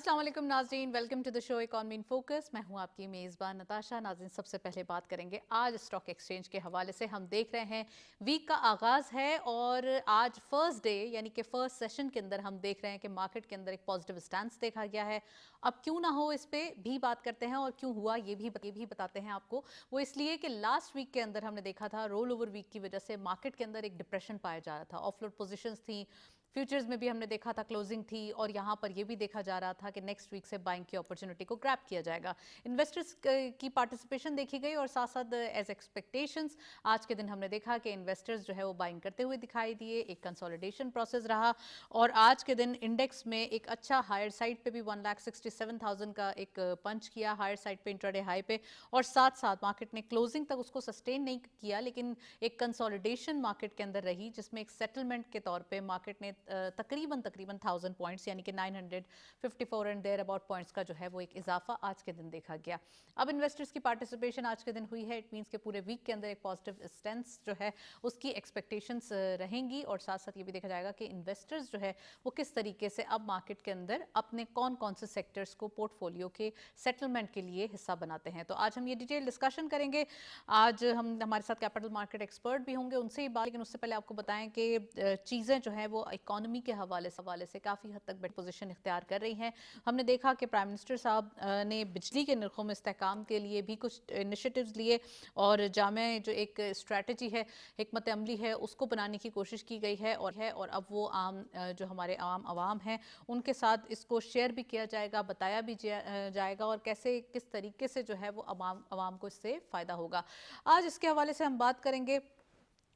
अस्सलाम वालेकुम नाज़रीन, welcome to the show economy in focus. मैं हूं आपकी मेज़बान नताशा। नाज़रीन, सबसे पहले बात करेंगे आज स्टॉक एक्सचेंज के हवाले से। हम देख रहे हैं वीक का आगाज़ है और आज फर्स्ट डे यानी कि फर्स्ट सेशन के अंदर हम देख रहे हैं कि मार्केट के अंदर एक पॉजिटिव स्टैंस देखा गया है। अब क्यों ना हो, इस पर भी बात करते हैं और क्यों हुआ ये भी बताते हैं आपको। वो इसलिए कि लास्ट वीक के अंदर हमने देखा था रोल ओवर वीक की वजह से मार्केट के अंदर एक डिप्रेशन पाया जा रहा था। ऑफलोड पोजीशंस थी, फ्यूचर्स में भी हमने देखा था क्लोजिंग थी, और यहाँ पर यह भी देखा जा रहा था कि नेक्स्ट वीक से बाइंग की अपॉर्चुनिटी को ग्रैब किया जाएगा। इन्वेस्टर्स की पार्टिसिपेशन देखी गई और साथ साथ एज एक्सपेक्टेशंस आज के दिन हमने देखा कि इन्वेस्टर्स जो है वो बाइंग करते हुए दिखाई दिए। एक कंसोलिडेशन प्रोसेस रहा और आज के दिन इंडेक्स में एक अच्छा हायर साइड पे भी 1,67,000 का एक पंच किया हायर साइड पे इंट्राडे हाई पे, और साथ साथ मार्केट ने क्लोजिंग तक उसको सस्टेन नहीं किया, लेकिन एक कंसोलिडेशन मार्केट के अंदर रही जिसमें एक सेटलमेंट के तौर पे मार्केट ने तकरीबन 1000 पॉइंट्स यानी कि 954 एंड देयर अबाउट पॉइंट्स का जो है वो एक इजाफा आज के दिन देखा गया। अब इन्वेस्टर्स की पार्टिसिपेशन आज के दिन हुई है, इट मींस के पूरे वीक के अंदर एक पॉजिटिव स्टेंस जो है उसकी एक्सपेक्टेशंस रहेंगी, और साथ साथ ये भी देखा जाएगा कि इन्वेस्टर्स जो है वो किस तरीके से अब मार्केट के अंदर अपने कौन कौन से सेक्टर्स को पोर्टफोलियो के सेटलमेंट के लिए हिस्सा बनाते हैं। तो आज हम ये डिटेल डिस्कशन करेंगे। आज हम हमारे साथ कैपिटल मार्केट एक्सपर्ट भी होंगे, उनसे ही बात, लेकिन उससे पहले आपको बताएं कि चीज़ें जो है वो इकोनॉमी के हवाले से काफ़ी हद तक बेटर पोजीशन इख्तियार कर रही हैं। हमने देखा कि प्राइम मिनिस्टर साहब ने बिजली के नरखों में इस्तेहकाम के लिए भी कुछ इनिशिएटिव्स लिए, और जामे जो एक स्ट्रैटेजी है, हिकमत अमली है, उसको बनाने की कोशिश की गई है। और अब वो आम जो हमारे आवाम हैं उनके साथ इसको शेयर भी किया जाएगा, बताया भी जाएगा, और कैसे किस तरीके से जो है वो आवाम को इससे फ़ायदा होगा। आज इसके हवाले से हम बात करेंगे।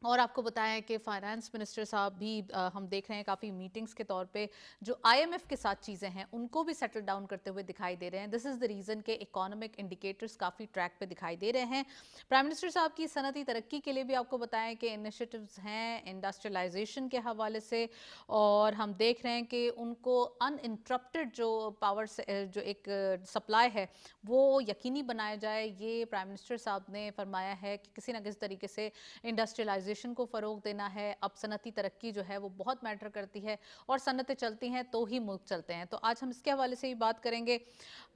और आपको बताएं कि फाइनेंस मिनिस्टर साहब भी हम देख रहे हैं काफ़ी मीटिंग्स के तौर पे जो आईएमएफ के साथ चीज़ें हैं उनको भी सेटल डाउन करते हुए दिखाई दे रहे हैं। दिस इज़ द रीज़न के इकोनॉमिक इंडिकेटर्स काफ़ी ट्रैक पे दिखाई दे रहे हैं। प्राइम मिनिस्टर साहब की सनती तरक्की के लिए भी आपको बताएं कि इनिशिएटिव्स हैं इंडस्ट्रियलाइजेशन के हवाले से, और हम देख रहे हैं कि उनको अनइंटरप्टेड जो पावर जो एक सप्लाई है वो यकीनी बनाया जाए। ये प्राइम मिनिस्टर साहब ने फरमाया है कि किसी न किसी तरीके से इंडस्ट्रियलाइजेशन को फ़रोग देना है। अब सनती तरक्की जो है वो बहुत मैटर करती है, और सनतें चलती हैं तो ही मुल्क चलते हैं। तो आज हम इसके हवाले से ही बात करेंगे।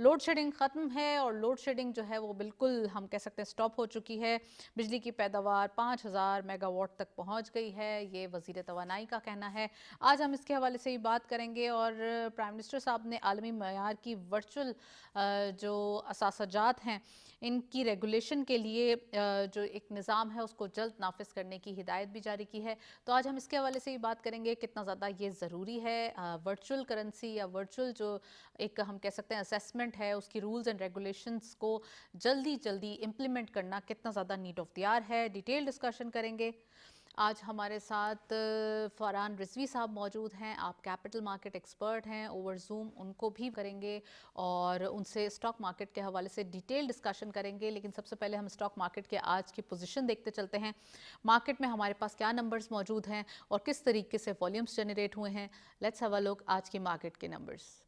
लोड शेडिंग ख़त्म है, और लोड शेडिंग जो है वो बिल्कुल हम कह सकते हैं स्टॉप हो चुकी है। बिजली की पैदावार 5000 मेगावाट तक पहुंच गई है, ये वज़ीर तवानाई का कहना है। आज हम इसके हवाले से ही बात करेंगे। और प्राइम मिनिस्टर साहब ने आलमी मयार की वर्चुअल जो असासजात हैं इनकी रेगुलेशन के लिए जो एक निज़ाम है उसको जल्द नाफिज करने की हिदायत भी जारी की है। तो आज हम इसके हवाले से ही बात करेंगे कितना ज़्यादा ये ज़रूरी है, वर्चुअल करेंसी या वर्चुअल जो एक हम कह सकते हैं असेसमेंट है उसकी रूल्स एंड रेगुलेशंस को जल्दी इम्प्लीमेंट करना कितना ज़्यादा नीड ऑफ द आवर है। डिटेल डिस्कशन करेंगे। आज हमारे साथ फरहान रिजवी साहब मौजूद हैं, आप कैपिटल मार्केट एक्सपर्ट हैं ओवर जूम, उनको भी करेंगे और उनसे स्टॉक मार्केट के हवाले से डिटेल डिस्कशन करेंगे। लेकिन सबसे पहले हम स्टॉक मार्केट के आज की पोजीशन देखते चलते हैं। मार्केट में हमारे पास क्या नंबर्स मौजूद हैं और किस तरीके से वॉल्यूम्स जनरेट हुए हैं। लेट्स हैव अ लुक आज की मार्केट के नंबर्स।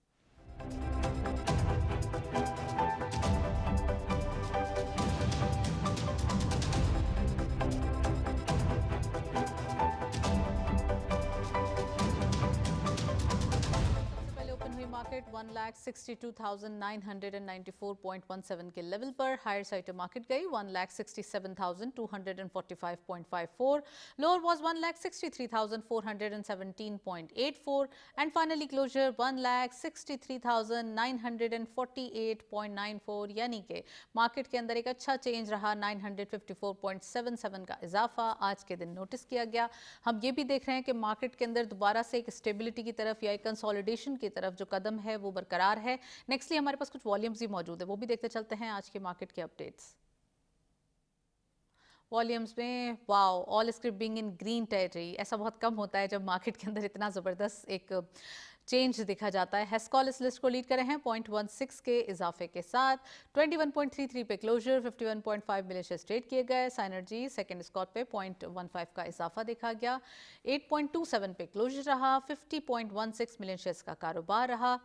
मार्केट 1,62,994.17 के लेवल पर, हायर साइड मार्केट गई 1,67,245.54, lower was 1,63,417.84 and finally closure 1,63,948.94, यानी कि मार्केट के अंदर एक अच्छा चेंज रहा। 954.77 का इजाफा आज के दिन नोटिस किया गया। हम ये भी देख रहे हैं कि मार्केट के अंदर दोबारा से एक स्टेबिलिटी की तरफ या एक कंसोलिडेशन की तरफ जो कदम है वो बरकरार है। नेक्स्टली हमारे पास कुछ वॉल्यूम्स भी मौजूद है, वो भी देखते चलते हैं आज के मार्केट के अपडेट्स। वॉल्यूम्स में wow, all script being in green territory, ऐसा बहुत कम होता है जब मार्केट के अंदर इतना ज़बरदस्त एक चेंज दिखा जाता है। हेस्कॉल इस लिस्ट को लीड कर रहे हैं 0.16 के इजाफे के साथ। 21.33 पे क्लोजर, 51.5 मिलियन शेयर्स ट्रेड किए गए। साइनर्जी सेकंड स्कॉट पे 0.15 का इजाफा देखा गया। 8.27 पे क्लोजर रहा। 50.16 मिलियन शेयर्स का कारोबार रहा।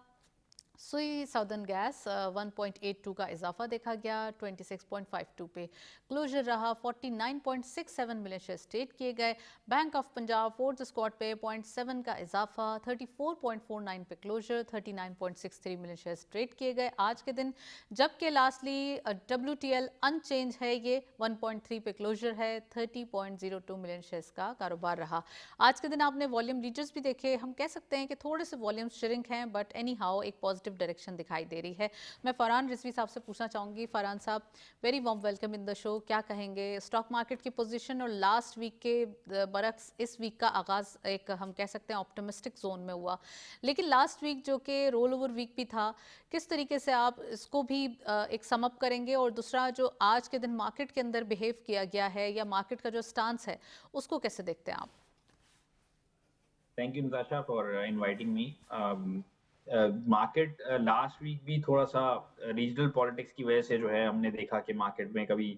सुई साउदर्न गैस 1.82 का इजाफा देखा गया, 26.52 पे क्लोजर रहा, 49.67 मिलियन शेयर्स ट्रेड किए गए। Bank of Punjab fourth squad पे 0.7 का इजाफा, 34.49 पे क्लोजर, 39.63 मिलियन शेयर्स ट्रेड किए गए आज के दिन। जबकि लास्टली WTL अनचेंज है, ये 1.3 पे क्लोजर है, 30.02 मिलियन शेयर्स का कारोबार रहा। आज के दिन आपने वॉल्यूम लीडर्स भी देखे, हम कह सकते हैं कि थोड़े से वॉल्यूम श्रिंक हैं, बट एनी हाउ एक पॉजिटिव डायरेक्शन दिखाई दे रही है। मैं फरहान रिजवी साहब से पूछना चाहूँगी। फरहान साहब, very warm welcome in the show. क्या कहेंगे स्टॉक मार्केट की पोजीशन और लास्ट वीक के बरक्स इस वीक का आगाज़ एक हम कह सकते हैं ऑप्टिमिस्टिक जोन में हुआ, लेकिन लास्ट वीक जो कि रोल ओवर वीक भी था, किस तरीके से आप इसको भी एक समअप करेंगे? और दूसरा, जो आज के दिन मार्केट के अंदर बिहेव किया गया है या मार्केट का जो स्टांस है, उसको कैसे देखते हैं आप? Thank you Natasha for inviting me. Market last week भी थोड़ा सा रीजनल पॉलिटिक्स की वजह से जो है हमने देखा कि मार्केट में कभी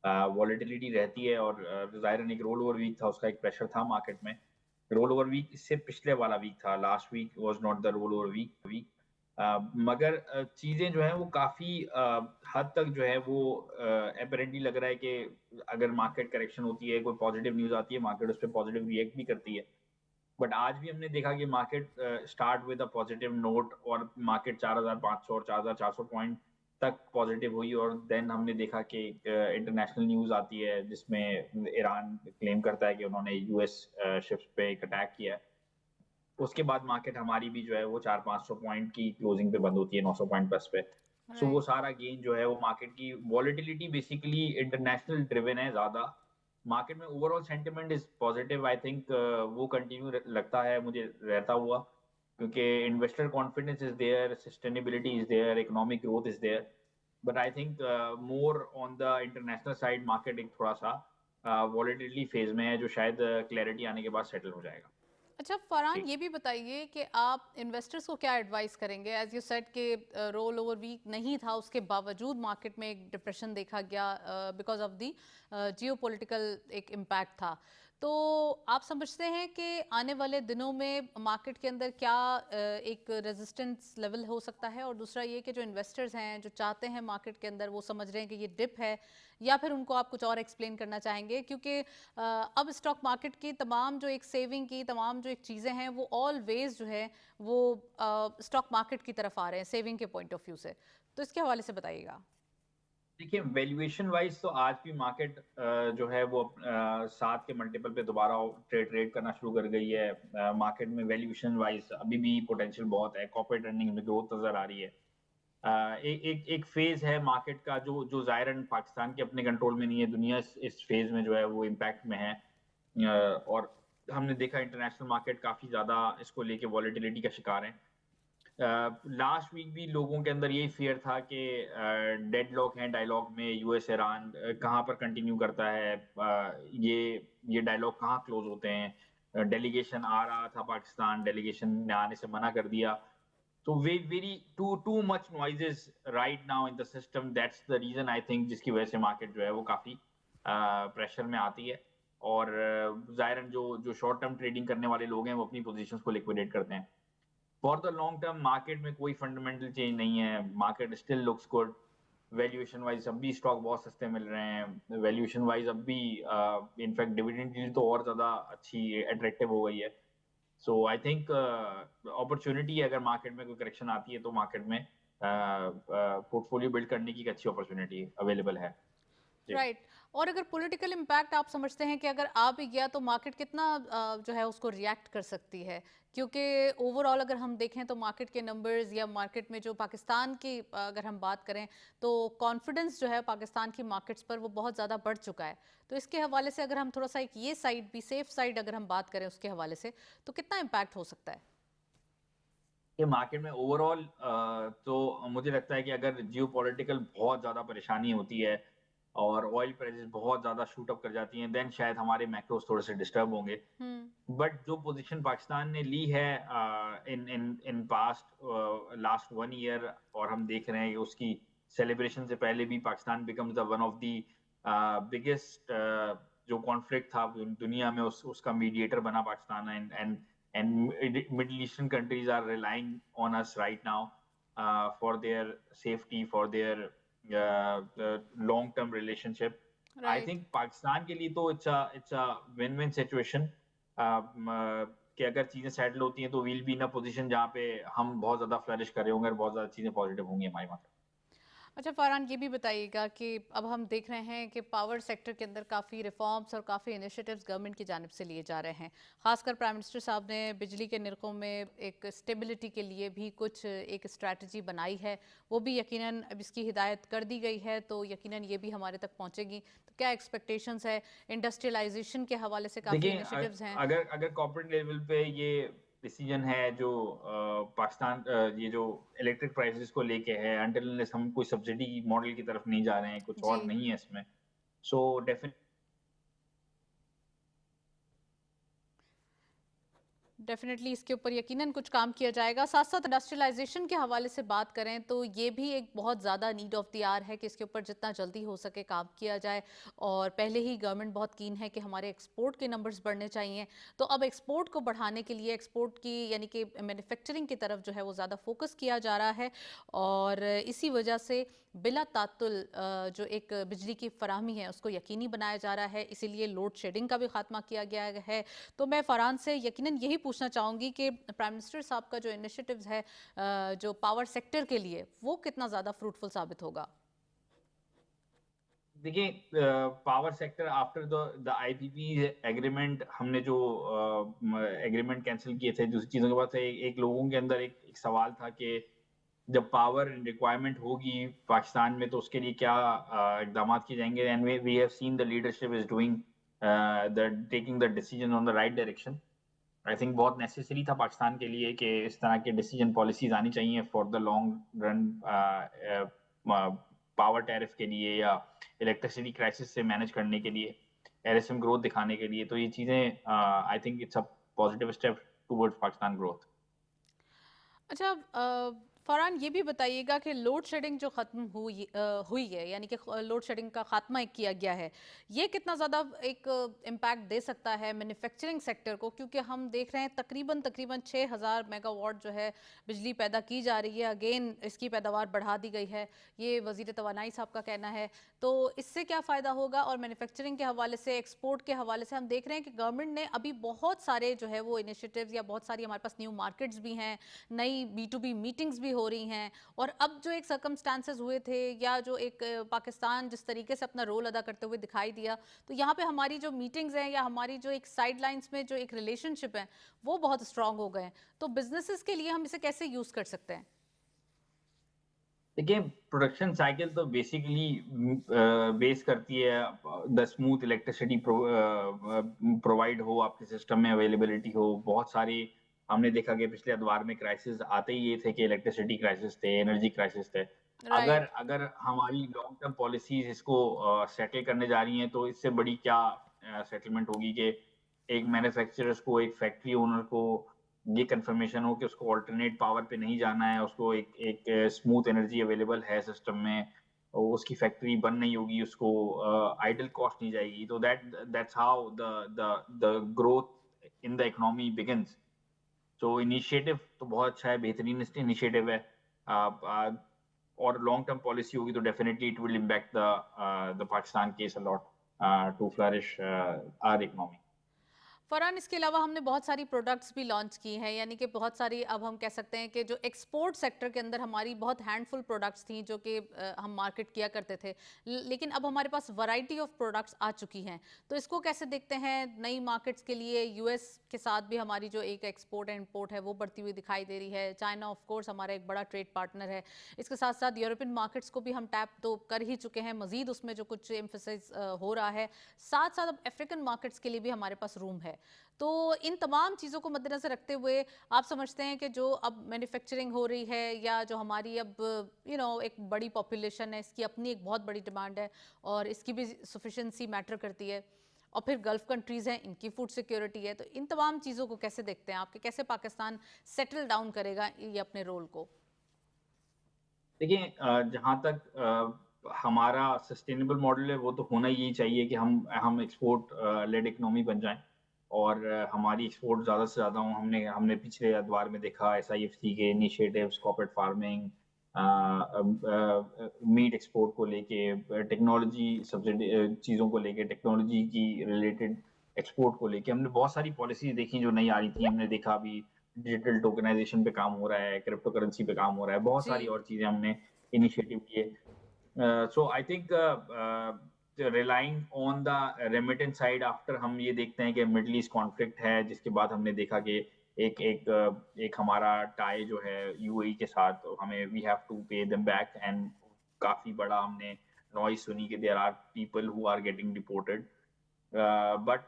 वॉलेटिलिटी रहती है, और ज़ाहिरन एक रोल ओवर वीक था, उसका एक प्रेशर था मार्केट में। रोल ओवर वीक इससे पिछले वाला वीक था, last week was not the roll over week. मगर चीज़ें जो है वो काफ़ी हद तक जो है वो अपरेंटली लग रहा है कि अगर मार्केट करेक्शन होती है, कोई पॉजिटिव न्यूज़ आती है, मार्केट उस पर पॉजिटिव रिएक्ट भी करती है। बट आज भी हमने देखा कि market start with a positive note, और मार्केट 4,500 और 4,400 पॉइंट तक पॉजिटिव हुई, और देन हमने देखा कि इंटरनेशनल न्यूज़ आती है जिसमें ईरान क्लेम करता है कि उन्होंने यूएस शिप्स पे एक अटैक किया है। उसके बाद मार्केट हमारी भी जो है वो 400-500 पॉइंट की क्लोजिंग पे बंद होती है, 900 पॉइंट प्लस पे। सो वो राइट। सारा गेन जो है वो मार्केट की वॉलेटिलिटी बेसिकली इंटरनेशनल ड्रिवन है ज़्यादा। मार्केट में overall sentiment is positive, I think वो कंटिन्यू लगता है मुझे रहता हुआ, क्योंकि investor confidence is there, sustainability is there, economic growth is there. But I think more on the international side market एक थोड़ा सा वॉलेटिलिटी फेज में है, जो शायद क्लैरिटी आने के बाद सेटल हो जाएगा। अच्छा फरहान, ये भी बताइए कि आप इन्वेस्टर्स को क्या एडवाइस करेंगे? एज यू सेड कि रोल ओवर वीक नहीं था, उसके बावजूद मार्केट में एक डिप्रेशन देखा गया because of the Jio political एक इम्पैक्ट था। तो आप समझते हैं कि आने वाले दिनों में मार्केट के अंदर क्या एक रेजिस्टेंस लेवल हो सकता है? और दूसरा ये कि जो इन्वेस्टर्स हैं, जो चाहते हैं मार्केट के अंदर, वो समझ रहे हैं कि ये डिप है, या फिर उनको आप कुछ और एक्सप्लेन करना चाहेंगे? क्योंकि अब स्टॉक मार्केट की तमाम जो एक सेविंग की तमाम जो एक चीज़ें हैं, वो ऑलवेज जो है वो स्टॉक मार्केट की तरफ आ रहे हैं सेविंग के पॉइंट ऑफ व्यू से। तो इसके हवाले से बताइएगा। देखिए, वैल्यूएशन वाइज तो आज भी मार्केट जो है वो 7 के मल्टीपल पे दोबारा ट्रेड करना शुरू कर गई है। मार्केट में वैल्यूएशन वाइज अभी भी पोटेंशियल बहुत है, कॉर्पोरेट अर्निंग में ग्रोथ नजर आ रही है। एक फेज है मार्केट का जो जो ज़ाहिरन पाकिस्तान के अपने कंट्रोल में नहीं है, दुनिया इस फेज में जो है वो इम्पैक्ट में है। और हमने देखा इंटरनेशनल मार्केट काफ़ी ज़्यादा इसको लेके वॉलेटिलिटी का शिकार है। लास्ट वीक भी लोगों के अंदर यही फियर था कि डेडलॉक है डायलॉग में, यूएस ईरान कहाँ पर कंटिन्यू करता है, ये डायलॉग कहाँ क्लोज होते हैं। डेलीगेशन आ रहा था पाकिस्तान, डेलीगेशन ने आने से मना कर दिया। तो वे very too much noises right now in the system, that's the reason I think जिसकी वजह से मार्केट जो है वो काफ़ी प्रेशर में आती है। और ज़ाहिरन जो जो शॉर्ट टर्म ट्रेडिंग करने वाले लोग हैं वो अपनी पोजीशंस को लिक्विडेट करते हैं। For the long term market में कोई फंडामेंटल चेंज नहीं है, market still looks good. Valuation wise अब भी स्टॉक बहुत सस्ते मिल रहे हैं, वैल्यूएशन वाइज अब भी इनफैक्ट डिविडेंड यील्ड तो और ज़्यादा अच्छी अट्रैक्टिव हो गई है। सो आई थिंक अपॉर्चुनिटी है, अगर मार्केट में कोई करेक्शन आती है तो मार्केट में पोर्टफोलियो बिल्ड करने की एक अच्छी अपॉर्चुनिटी अवेलेबल है जी। राइट। और अगर पॉलिटिकल इम्पैक्ट आप समझते हैं कि अगर आ भी गया तो मार्केट कितना जो है उसको रिएक्ट कर सकती है? क्योंकि ओवरऑल अगर हम देखें तो मार्केट के नंबर्स या मार्केट में जो पाकिस्तान की अगर हम बात करें, तो कॉन्फिडेंस जो है पाकिस्तान की मार्केट्स पर वो बहुत ज़्यादा बढ़ चुका है। तो इसके हवाले से अगर हम थोड़ा सा एक ये साइड भी, सेफ साइड अगर हम बात करें उसके हवाले से, तो कितना इम्पैक्ट हो सकता है? कि मार्केट में ओवरऑल तो मुझे लगता है कि अगर जियो पॉलिटिकल बहुत ज़्यादा परेशानी होती है और ऑयल प्राइसेस बहुत ज़्यादा शूट अप कर जाती हैं, देन शायद हमारे मैक्रोस थोड़े से डिस्टर्ब होंगे। हम्म। बट जो पोजीशन पाकिस्तान ने ली है इन इन इन पास्ट लास्ट 1 ईयर, और हम देख रहे हैं कि उसकी सेलिब्रेशन से पहले भी Pakistan becomes the one of the biggest जो कॉन्फ्लिक्ट था दुनिया में, उसका मीडिएटर बना Pakistan, and middle eastern countries are relying on us right now. for their safety, for their long-term relationship. I right think Pakistan के लिए तो it's a win-win situation कि अगर चीजें सेटल होती हैं तो we'll be in a position जहाँ पे हम बहुत ज्यादा फ्लरिश कर रहे होंगे और बहुत ज्यादा चीजें पॉजिटिव होंगी हमारे मार्केट। अच्छा फरहान, ये भी बताइएगा कि अब हम देख रहे हैं कि पावर सेक्टर के अंदर काफ़ी रिफॉर्म्स और काफ़ी इनिशिएटिव्स गवर्नमेंट की जानिब से लिए जा रहे हैं। खासकर प्राइम मिनिस्टर साहब ने बिजली के निर्खों में एक स्टेबिलिटी के लिए भी कुछ एक स्ट्रैटेजी बनाई है, वो भी यकीनन अब इसकी हिदायत कर दी गई है, तो यकीनन ये भी हमारे तक पहुंचेगी। तो क्या एक्सपेक्टेशंस है? इंडस्ट्रियलाइजेशन के हवाले से काफ़ी देखिए इनिशिएटिव्स हैं। अगर अगर कॉर्पोरेट लेवल पे ये डिसीजन है जो पाकिस्तान ये जो इलेक्ट्रिक प्राइसेस को लेके है, अनटिल अनलेस हम कोई सब्सिडी मॉडल की तरफ नहीं जा रहे हैं, कुछ जी, और नहीं है इसमें, सो डेफिनेटली इसके ऊपर यकीनन कुछ काम किया जाएगा। साथ साथ इंडस्ट्रियलाइजेशन के हवाले से बात करें तो ये भी एक बहुत ज़्यादा नीड ऑफ द आवर है कि इसके ऊपर जितना जल्दी हो सके काम किया जाए। और पहले ही गवर्नमेंट बहुत कीन है कि हमारे एक्सपोर्ट के नंबर्स बढ़ने चाहिए, तो अब एक्सपोर्ट को बढ़ाने के लिए एक्सपोर्ट की यानी कि मैन्युफैक्चरिंग की तरफ जो है वो ज़्यादा फोकस किया जा रहा है। और इसी वजह से बिला तातुल जो एक बिजली की फराहमी है उसको यकीनी बनाया जा रहा है, इसीलिए लोड शेडिंग का भी खात्मा किया गया है। तो मैं फरहान से यकीनन यही पूछना चाहूँगी कि प्राइम मिनिस्टर साहब का जो इनिशिएटिव्स है जो पावर सेक्टर के लिए, वो कितना ज़्यादा फ्रूटफुल साबित होगा? देखिए power sector after the IPP agreement हमने जो एग्रीमेंट कैंसिल किए थे, दूसरी चीजों के बाद से एक लोगों के अंदर एक सवाल था कि जब पावर रिक्वायरमेंट होगी पाकिस्तान में तो उसके लिए क्या इकदाम किए जाएंगे, and we have seen the leadership is doing the taking the decision on the right direction. I think बहुत नेसेसरी था पाकिस्तान के लिए कि इस तरह के डिसीजन पॉलिसीज आनी चाहिए for the long run power tariff के लिए या इलेक्ट्रिसिटी क्राइसिस से मैनेज करने के लिए, एलएसएम ग्रोथ दिखाने के लिए। तो ये चीजें I think it's a positive step towards Pakistan growth. अच्छा फरहान, ये भी बताइएगा कि लोड शेडिंग जो ख़त्म हुई है, यानी कि लोड शेडिंग का खात्मा एक किया गया है, ये कितना ज़्यादा एक इम्पैक्ट दे सकता है मैन्युफैक्चरिंग सेक्टर को? क्योंकि हम देख रहे हैं तकरीबन तकरीबन 6000 मेगावाट जो है बिजली पैदा की जा रही है। अगेन इसकी पैदावार बढ़ा दी गई है, ये वज़ीर तवानाई साहब का कहना है। तो इससे क्या फ़ायदा होगा? और मैन्युफैक्चरिंग के हवाले से, एक्सपोर्ट के हवाले से हम देख रहे हैं कि गवर्नमेंट ने अभी बहुत सारे जो है वो इनिशिएटिव्स या बहुत सारी हमारे पास न्यू मार्केट्स भी हैं, नई B2B मीटिंग्स भी हो रही हैं। और अब जो एक सर्कमस्टांसेस हुए थे या जो एक पाकिस्तान जिस तरीके से अपना रोल अदा करते हुए दिखाई दिया, तो यहाँ पे हमारी जो मीटिंग्स हैं या हमारी जो एक साइड लाइन्स में जो एक रिलेशनशिप है वो बहुत स्ट्रांग हो गए हैं। तो बिजनेसेस के लिए हम इसे कैसे यूज कर सकते हैं? देखिए प्रोडक्शन साइकिल तो बेसिकली बेस करती है द स्मूथ इलेक्ट्रिसिटी प्रोवाइड हो, आपके सिस्टम में अवेलेबिलिटी हो। बहुत सारी हमने देखा कि पिछले अदवार में क्राइसिस आते ही ये थे कि इलेक्ट्रिसिटी क्राइसिस थे, एनर्जी क्राइसिस थे। अगर राइट। अगर हमारी लॉन्ग टर्म पॉलिसीज इसको सेटल करने जा रही हैं तो इससे बड़ी क्या सेटलमेंट होगी कि एक मैन्युफैक्चरर्स को, एक फैक्ट्री ओनर को ये कंफर्मेशन हो कि उसको अल्टरनेट पावर पे नहीं जाना है, उसको एक एक स्मूथ एनर्जी अवेलेबल है सिस्टम में, और उसकी फैक्ट्री बंद नहीं होगी, उसको आइडल कॉस्ट नहीं जाएगी। तो that's how the growth in the economy begins. तो इनिशिएटिव तो बहुत अच्छा है, बेहतरीन इनिशिएटिव है। और लॉन्ग टर्म पॉलिसी होगी तो definitely it will impact the Pakistan case a lot to flourish our economy. Farhan, इसके अलावा हमने बहुत सारी प्रोडक्ट्स भी लॉन्च की हैं, यानी कि बहुत सारी, अब हम कह सकते हैं कि जो एक्सपोर्ट सेक्टर के अंदर हमारी बहुत हैंडफुल प्रोडक्ट्स थी जो कि हम मार्केट किया करते थे, लेकिन अब हमारे पास वैरायटी ऑफ प्रोडक्ट्स आ चुकी हैं। तो इसको कैसे देखते हैं नई मार्केट्स के लिए? यूएस के साथ भी हमारी जो एक एक्सपोर्ट एंड इम्पोर्ट है वो बढ़ती हुई दिखाई दे रही है। चाइना ऑफ कोर्स हमारा एक बड़ा ट्रेड पार्टनर है। इसके साथ साथ यूरोपियन मार्केट्स को भी हम टैप तो कर ही चुके हैं, मजीद उसमें जो कुछ एम्फेसाइज हो रहा है। साथ साथ अब अफ्रीकन मार्केट्स के लिए भी हमारे पास रूम है। तो इन तमाम चीज़ों को मद्देनज़र रखते हुए आप समझते हैं कि जो अब मैन्युफैक्चरिंग हो रही है या जो हमारी अब एक बड़ी पॉपुलेशन है, इसकी अपनी एक बहुत बड़ी डिमांड है और इसकी भी सफिशेंसी मैटर करती है, और फिर गल्फ कंट्रीज़ हैं, इनकी फूड सिक्योरिटी है, तो इन तमाम चीज़ों को कैसे देखते हैं आपके? कैसे पाकिस्तान सेटल डाउन करेगा ये अपने रोल को? देखिए जहाँ तक हमारा सस्टेनेबल मॉडल है वो तो होना ही चाहिए कि हम एक्सपोर्ट लेड इकोनॉमी बन जाएं और हमारी एक्सपोर्ट ज़्यादा से ज़्यादा हो। हमने हमने पिछले अदवार में देखा SIFC के initiatives, corporate farming, meet export को लेके, टेक्नोलॉजी सब्सिडी चीज़ों को लेके, टेक्नोलॉजी की रिलेटेड एक्सपोर्ट को लेके हमने बहुत सारी पॉलिसीज देखी जो नहीं आ रही थी। हमने देखा अभी डिजिटल टोकनाइजेशन पे काम हो रहा है, क्रिप्टो करेंसी पे काम हो रहा है, बहुत जी। सारी और चीज़ें हमने इनिशिएटिव लिए। So I think relying on the remittance side after हम ये देखते हैं कि मिडल ईस्ट कॉन्फ्लिक्ट है, जिसके बाद हमने देखा कि एक एक एक हमारा टाई जो है यूएई के साथ, हमें we have to pay them back, and काफी बड़ा हमने नॉइज सुनी कि there are people who are getting deported. But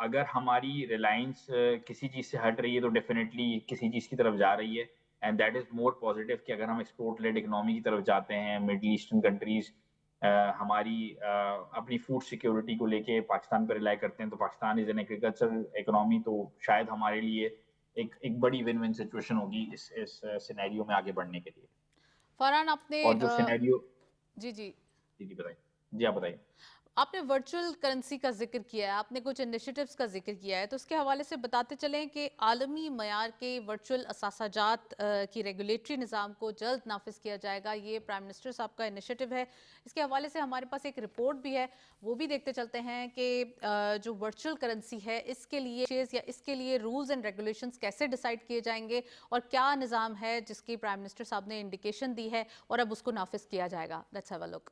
अगर हमारी रिलायंस किसी चीज़ से हट रही है तो डेफिनेटली किसी चीज़ की तरफ जा रही है, and that is more positive कि अगर हम एक्सपोर्ट लेड इकोनॉमी की तरफ जाते हैं, मिडल ईस्टर्न कंट्रीज हमारी अपनी फूड सिक्योरिटी को लेके पाकिस्तान पर रिलाई करते हैं, तो Pakistan is an agriculture economy, तो शायद हमारे लिए एक बड़ी विन विन सिचुएशन होगी इस सिनेरियो में आगे बढ़ने के लिए। फरहान, आपने और जो सिनेरियो, जी जी जी बताइए, जी आप बताइए। आपने वर्चुअल करेंसी का जिक्र किया है, आपने कुछ इनिशिएटिव्स का जिक्र किया है, तो उसके हवाले से बताते चलें कि आलमी मयार के वर्चुअल असासाजात की रेगुलेटरी निज़ाम को जल्द नाफिज किया जाएगा। ये प्राइम मिनिस्टर साहब का इनिशिएटिव है। इसके हवाले से हमारे पास एक रिपोर्ट भी है, वो भी देखते चलते हैं कि जो वर्चुअल करेंसी है इसके लिए या इसके लिए रूल्स एंड रेगुलेशंस कैसे डिसाइड किए जाएंगे और क्या निज़ाम है जिसकी प्राइम मिनिस्टर साहब ने इंडिकेशन दी है और अब उसको नाफिज किया जाएगा। Let's have a look.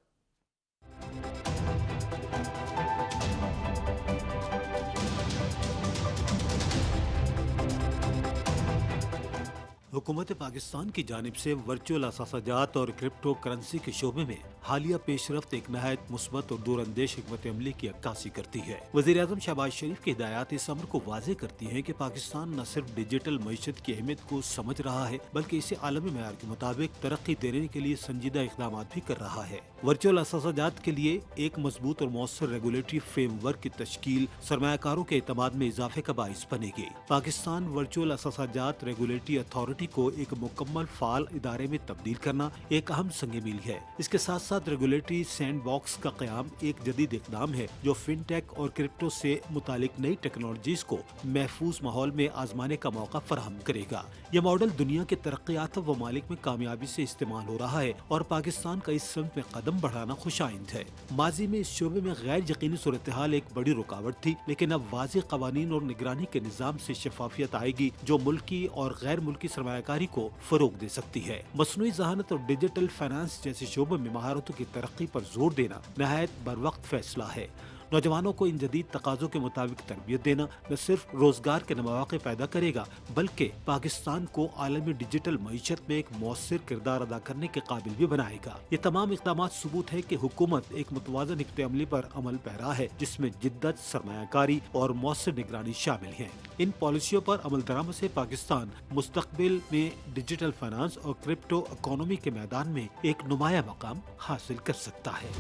हुकूमत पाकिस्तान की जानिब से वर्चुअल असासाजात और क्रिप्टो करेंसी के शोबे में हालिया पेशरफ्त एक नहायत मुस्बत और दूरअंदेश हिकमत अमली की अक्कासी करती है। वज़ीर-ए-आज़म शहबाज शरीफ की हिदायत इस अमर को वाज़ेह करती हैं कि पाकिस्तान न सिर्फ डिजिटल मईशत की अहमियत को समझ रहा है बल्कि इसे आलमी मयार के मुताबिक तरक्की देने के लिए संजीदा इक़दाम भी कर रहा है। वर्चुअल असासाजात के लिए एक मजबूत और मौसर रेगुलेटरी फ्रेमवर्क की तश्कील सरमायाकारों के एतमाद में इजाफे का बाइस बनेगी। पाकिस्तान वर्चुअल असासाजात रेगुलेटरी अथॉरिटी को एक मुकम्मल फाल इदारे में तब्दील करना एक अहम संग मील है। इसके साथ साथ रेगुलेटरी सैंड बॉक्स का क़याम एक जदीद इक़दाम है जो फिनटेक और क्रिप्टो से मुतालिक नई टेक्नोलॉजीज को महफूज माहौल में आजमाने का मौका फराहम करेगा। यह मॉडल दुनिया के तरक्की याफ्ता ममालिक में कामयाबी से इस्तेमाल हो रहा है और पाकिस्तान का इस सम्त में कदम बढ़ाना खुशाइंद है। माजी में इस शोबे में गैर यकीनी सूरत हाल एक बड़ी रुकावट थी, लेकिन अब वाज़ेह कवानीन और निगरानी के निज़ाम से शफाफियत आएगी जो मुल्की और गैर मुल्की सरमायाकारी को फरोग दे सकती है। मसनूई ज़हानत और डिजिटल फाइनेंस जैसे शोबों में महारतों की तरक्की पर जोर देना नहायत बरवक्त फैसला है। नौजवानों को इन जदीद तकाज़ों के मुताबिक तरबियत देना न सिर्फ रोजगार के मौके पैदा करेगा बल्कि पाकिस्तान को आलमी डिजिटल मईशत में एक मौसर किरदार अदा करने के काबिल भी बनाएगा। ये तमाम इक़दाम सबूत है कि हुकूमत एक मुतवाज़न हिकमत अमली पर अमल पैरा है जिसमें जिद्दत, सरमायाकारी और मौसर निगरानी शामिल है। इन पॉलिसियों पर अमल दरामद से पाकिस्तान मुस्तकबिल में डिजिटल फाइनेंस और क्रिप्टो इकोनॉमी के मैदान में एक नुमाया मकाम हासिल कर सकता है।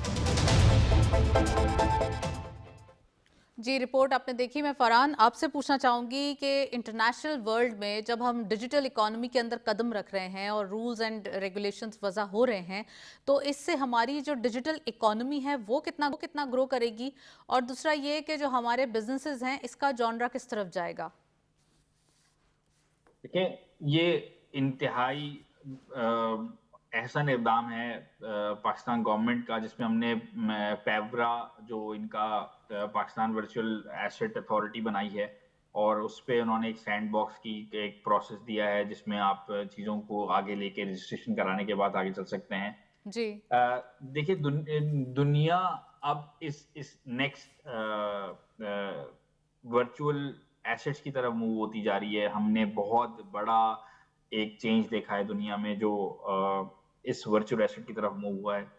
जी, रिपोर्ट आपने देखी। मैं फरहान आपसे पूछना चाहूँगी कि इंटरनेशनल वर्ल्ड में जब हम डिजिटल इकोनॉमी के अंदर कदम रख रहे हैं और रूल्स एंड रेगुलेशंस वज़ा हो रहे हैं, तो इससे हमारी जो डिजिटल इकोनॉमी है वो कितना ग्रो करेगी, और दूसरा ये कि जो हमारे बिजनेसेस हैं इसका जॉनरा किस तरफ जाएगा? देखिए, ये इंतहाई एहसन इक़दाम है पाकिस्तान गवर्नमेंट का, जिसमें हमने पेवरा जो इनका पाकिस्तान वर्चुअल एसेट अथॉरिटी बनाई है और उस पे उन्होंने एक सैंड बॉक्स की एक प्रोसेस दिया है जिसमें आप चीज़ों को आगे लेके रजिस्ट्रेशन कराने के बाद आगे चल सकते हैं। जी। देखिए, दुनिया अब इस नेक्स्ट वर्चुअल एसेट्स की तरफ मूव होती जा रही है। हमने बहुत बड़ा एक चेंज देखा है दुनिया में जो इस वर्चुअल एसेट की तरफ मूव हुआ है।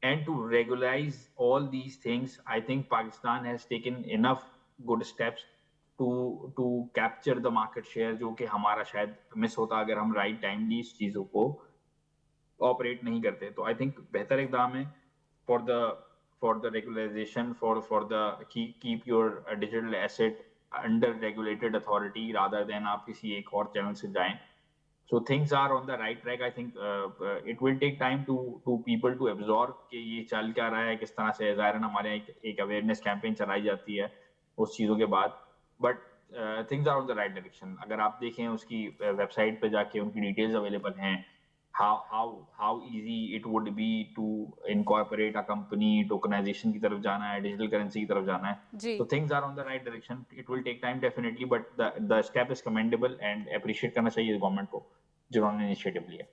And to regularize all these things, I think Pakistan has taken enough good steps to capture the market share, जो कि हमारा शायद मिस होता अगर हम राइट टाइमली इस चीज़ों को ऑपरेट नहीं करते। तो आई थिंक बेहतर इक़दाम है for the regularization, for the keep your digital asset under regulated authority rather than आप किसी एक और चैनल से जाएं। So things are on the right track. I think it will take time to people to absorb कि ये चल क्या रहा है, किस तरह से। ज़ाहिर है हमारे एक अवेयरनेस कैंपेन चलाई जाती है उस चीज़ों के बाद, but things are on the right direction. अगर आप देखें उसकी वेबसाइट पे जाके उनकी डिटेल्स अवेलेबल हैं, how easy it would be to incorporate a company, tokenization की तरफ जाना है, digital currency की तरफ जाना है. जी. So things are on the right direction. It will take time definitely, but the step is commendable and appreciate करना चाहिए गवर्नमेंट को जिन्होंने इनिशिएटिव लिया.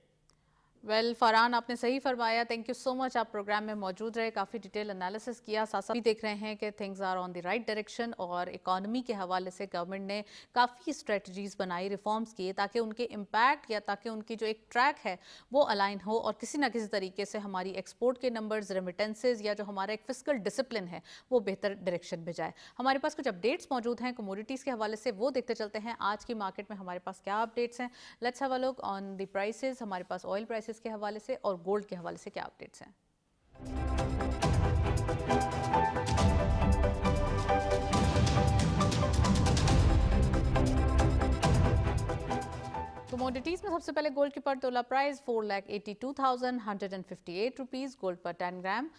वेल फरहान, आपने सही फरमाया. थैंक यू सो मच, आप प्रोग्राम में मौजूद रहे, काफ़ी डिटेल एनालिसिस किया. साथ साथ भी देख रहे हैं कि things are on the right direction और इकॉनमी के हवाले से गवर्नमेंट ने काफ़ी स्ट्रेटजीज बनाई, रिफॉर्म्स किए ताकि उनके इम्पैक्ट या ताकि उनकी जो एक ट्रैक है वो अलाइन हो और किसी ना किसी तरीके से हमारी एक्सपोर्ट के नंबर्स, रेमिटेंसेज या जो हमारा एक फिस्कल डिसिप्लिन है वो बेहतर डायरेक्शन में जाए. हमारे पास कुछ अपडेट्स मौजूद हैं कमोडिटीज़ के हवाले से, वो देखते चलते हैं आज की मार्केट में हमारे पास क्या अपडेट्स हैं. Let's have a look on the prices. हमारे पास ऑयल प्राइसेस के हवाले से और गोल्ड के हवाले से क्या अपडेट्स हैं. कमोडिटीज में सबसे पहले गोल्ड की पर तोला प्राइस 4,82,158 रुपीस गोल्ड पर 10 ग्राम.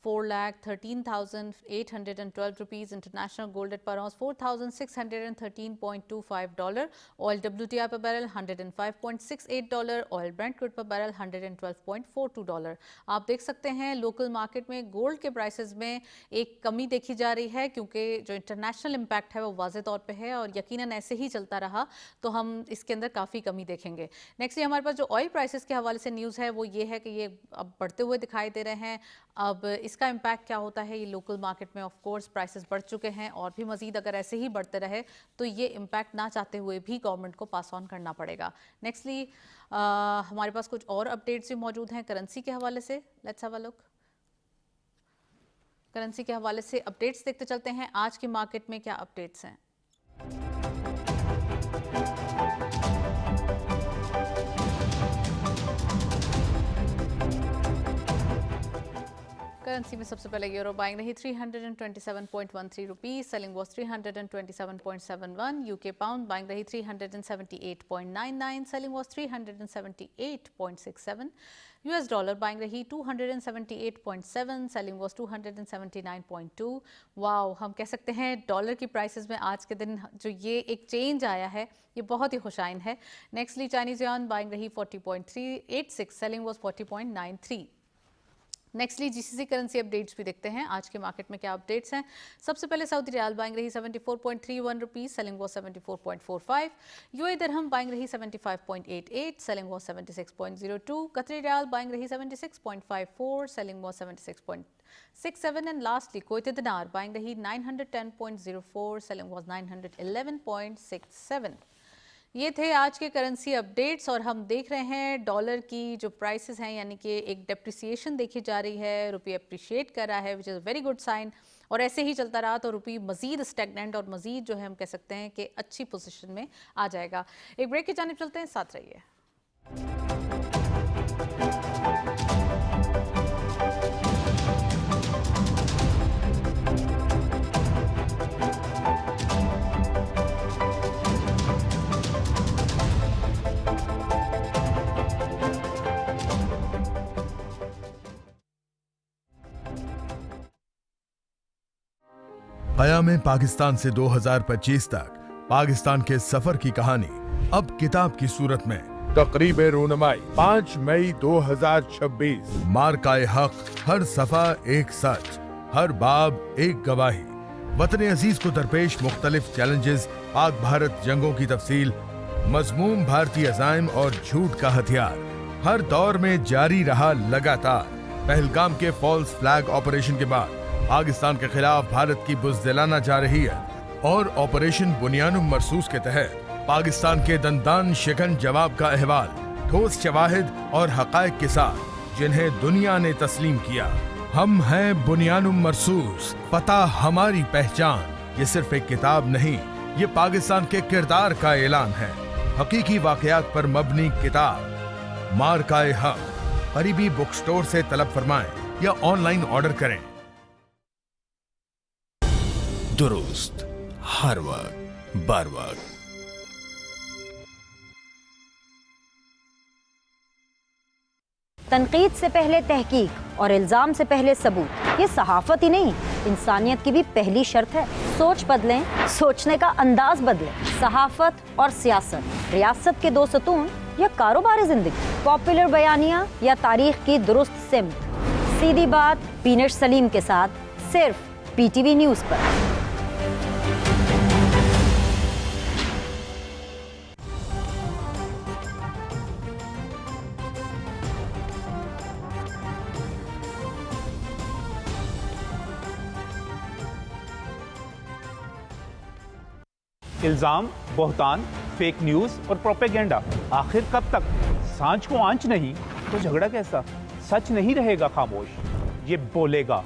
4,13,812 rupees. International gold at per ounce $4,613.25. Oil WTI per barrel $105.68. Oil Brent crude per barrel $112.42. आप देख सकते हैं लोकल मार्केट में गोल्ड के प्राइसेस में एक कमी देखी जा रही है क्योंकि जो इंटरनेशनल इम्पैक्ट है वो वाज़े तौर पे है और यकीनन ऐसे ही चलता रहा तो हम इसके अंदर काफ़ी कमी देखेंगे. नेक्स्ट हमारे पास जो ऑयल प्राइसेस के हवाले से न्यूज़ है वो ये है कि ये अब बढ़ते हुए दिखाई दे रहे हैं. अब इसका इम्पैक्ट क्या होता है, ये लोकल मार्केट में ऑफ कोर्स प्राइसेस बढ़ चुके हैं और भी मज़ीद अगर ऐसे ही बढ़ते रहे तो ये इम्पैक्ट ना चाहते हुए भी गवर्नमेंट को पास ऑन करना पड़ेगा. नेक्स्टली हमारे पास कुछ और अपडेट्स भी मौजूद हैं करेंसी के हवाले से. Let's have a look. Currency के हवाले से अपडेट्स देखते चलते हैं आज की मार्केट में क्या अपडेट्स हैं. करेंसी में सबसे पहले यूरो बाइंग रही 327.13 rupees, selling was 327.71. UK pound buying रही 378.99, selling was 378.67. US dollar buying रही 278.7, सेलिंग वॉज 279.2. वाओ, हम कह सकते हैं डॉलर की प्राइसेस में आज के दिन जो ये एक चेंज आया है ये बहुत ही खुशाइन है. नेक्स्टली चाइनीज युआन बाइंग रही 40.386, selling was 40.93. Nextly GCC currency updates भी देखते हैं आज के मार्केट में क्या अपडेट्स हैं. सबसे पहले सऊदी रियाल बाइंग रही 74.31 rupees, selling was 74.45. UAE dirham buying रही 75.88, सेलिंग वॉज 76.02. कतरी रियाल बाइंग रही 76.54, selling was 76.67. And lastly Kuwaiti दिनार बाइंग रही 910.04, सेलिंग वॉज 911.67. ये थे आज के करेंसी अपडेट्स और हम देख रहे हैं डॉलर की जो प्राइसेस हैं यानी कि एक डेप्रिसिएशन देखी जा रही है, रुपये अप्रिशिएट कर रहा है which is very good sign. और ऐसे ही चलता रहा तो रुपये मज़ीद स्टैग्नेंट और मज़ीद जो है हम कह सकते हैं कि अच्छी पोजीशन में आ जाएगा. एक ब्रेक की जानिब चलते हैं, साथ रहिए. क़याम पाकिस्तान से 2025 तक पाकिस्तान के सफर की कहानी अब किताब की सूरत में. तकरीब रूनमाई 5 मई 2026. मार्काए हक, हर सफा एक सच, हर बाब एक गवाही. वतन अजीज को दरपेश मुख्तलिफ चैलेंजेस, पाक भारत जंगों की तफसील, मजमूम भारतीय अज़ाइम और झूठ का हथियार हर दौर में जारी रहा लगातार. पहलगाम के फॉल्स फ्लैग ऑपरेशन के बाद पाकिस्तान के खिलाफ भारत की बुज़दिलाना जा रही है और ऑपरेशन बुनियानुम मरसूस के तहत पाकिस्तान के दंदान शिकन जवाब का अहवाल ठोस शवाहिद और हक़ाइक़ के साथ जिन्हें दुनिया ने तस्लीम किया. हम हैं बुनियानुम मरसूस, पता हमारी पहचान. ये सिर्फ एक किताब नहीं, ये पाकिस्तान के किरदार का ऐलान है. हकीकी वाक़यात पर मबनी किताब मार्काए हक. करीबी बुक स्टोर से तलब फरमाएं या ऑनलाइन ऑर्डर करें. दुरुस्त, हर वक्त, बार वक्त. तनकीद से पहले तहकीक और इल्ज़ाम से पहले सबूत, ये सहाफ़त ही नहीं इंसानियत की भी पहली शर्त है. सोच बदलें, सोचने का अंदाज बदलें. सहाफ़त और सियासत, रियासत के दो सतून या कारोबारी जिंदगी, पॉपुलर बयानियां या तारीख की दुरुस्त सिमत? सीधी बात पीनट सलीम के साथ सिर्फ पीटीवी न्यूज पर। इल्जाम, बहतान, फेक न्यूज और प्रोपेगेंडा, आखिर कब तक? सांझ को आंच नहीं तो झगड़ा कैसा? सच नहीं रहेगा खामोश, ये बोलेगा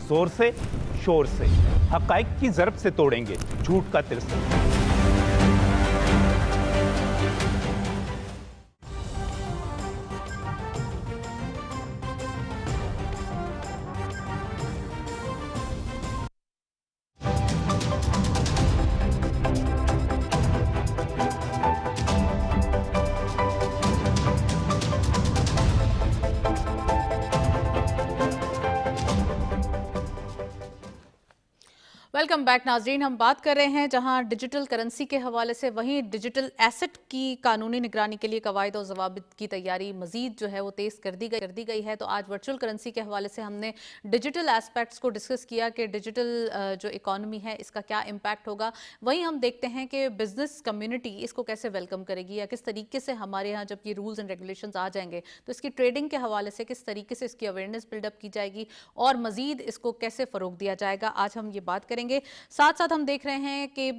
जोर से, शोर से, हकाइक की ज़रब से तोड़ेंगे झूठ का तिरस्म। वेलकम बैक नाजरीन। हम बात कर रहे हैं जहां डिजिटल करेंसी के हवाले से, वहीं डिजिटल एसेट की कानूनी निगरानी के लिए कवायद और ज़वाबित की तैयारी मजीद जो है वो तेज़ कर दी गई है। तो आज वर्चुअल करेंसी के हवाले से हमने डिजिटल एस्पेक्ट्स को डिस्कस किया कि डिजिटल जो इकॉनमी है इसका क्या इम्पैक्ट होगा। वहीं हम देखते हैं कि बिज़नेस कम्युनिटी इसको कैसे वेलकम करेगी या किस तरीके से हमारे यहाँ जब ये रूल्स एंड रेगुलेशंस आ जाएंगे तो इसकी ट्रेडिंग के हवाले से किस तरीके से इसकी अवेयरनेस बिल्डअप की जाएगी और मजीद इसको कैसे फ़रोग दिया जाएगा, आज हम ये बात करेंगे। साथ साथ हम देख रहे हैं कि